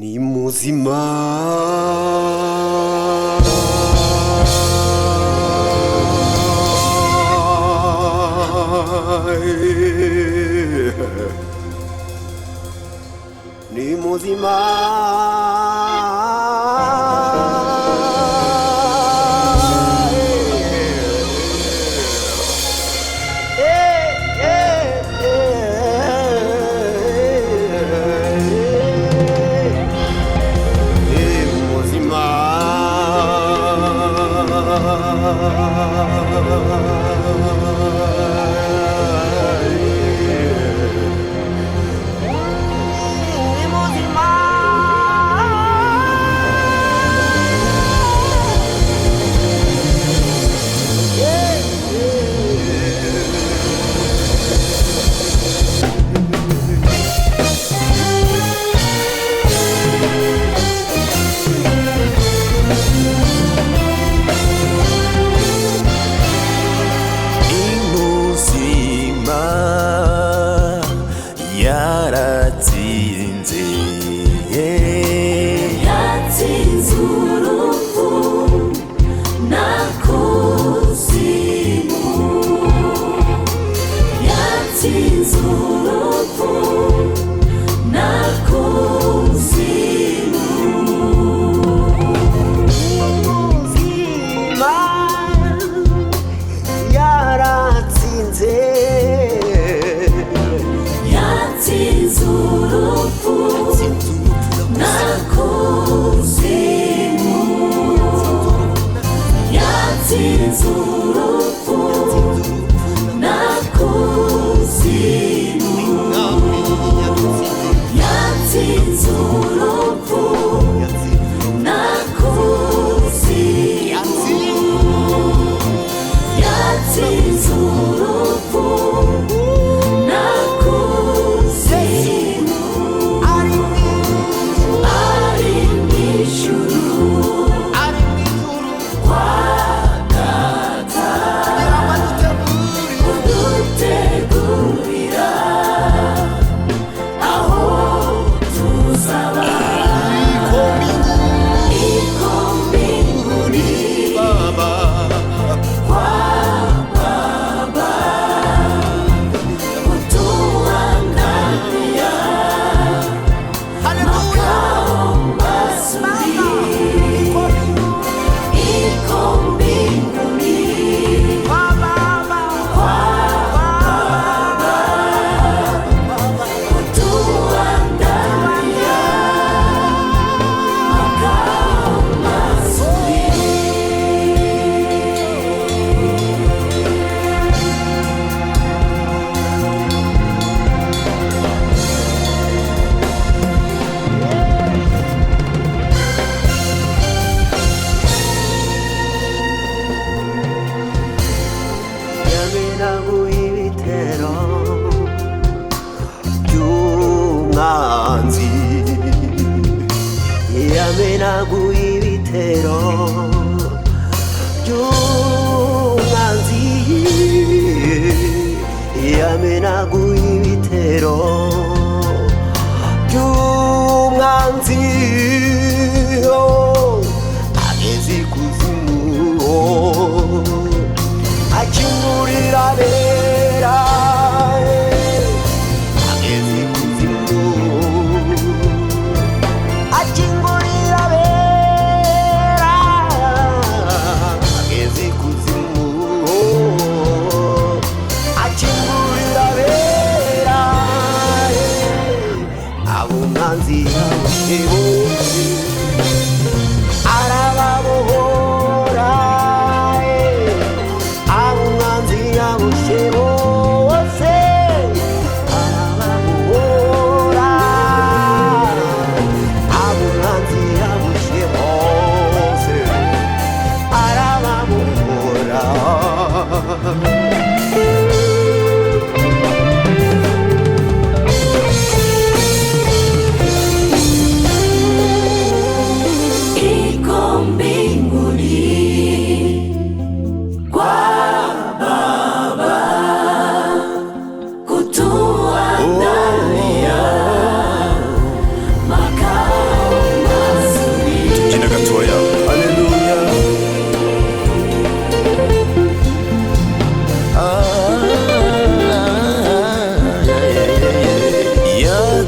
ni muzima. Ni muzima. yaratsinze yatsinze urupfu na kuzimu, yatsinze urupfu na kuzimu. Ubuzima yaratsinze. Yatsinze urupfu na kuzimu, yatsinze urupfu na kuzimu, yatsinze urupfu na kuzimu, yatsinze urupfu na kuzimu. Ari mw'ijuru kwa Data, udutegurira aho tuzaba, iko mbinguni kwa Baba, utuandalia makao mazuri, iko mbinguni kwa Baba, utuandalia makao mazuri. yamenaguye ibitero by'umwanzi, yamenaguye ibitero by'umwanzi, yamenaguye ibitero by'umwanzi, ageze ikuzimu, akingurira abera, ageze ikuzimu, akingurira abera, ageze ikuzimu, akingurira abera, abo umwanzi yaboshe bose arababohora, abo umwanzi yaboshe bose arababohora, abo umwanzi yaboshe bose arababohora.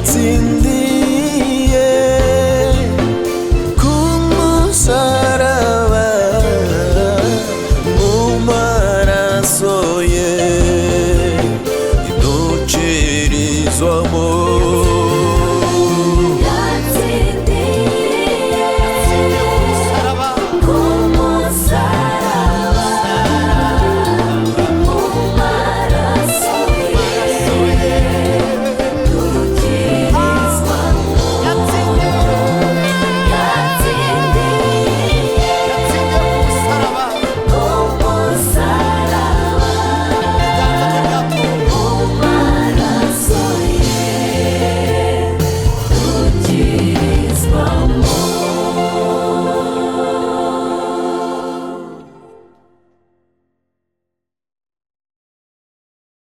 watsinze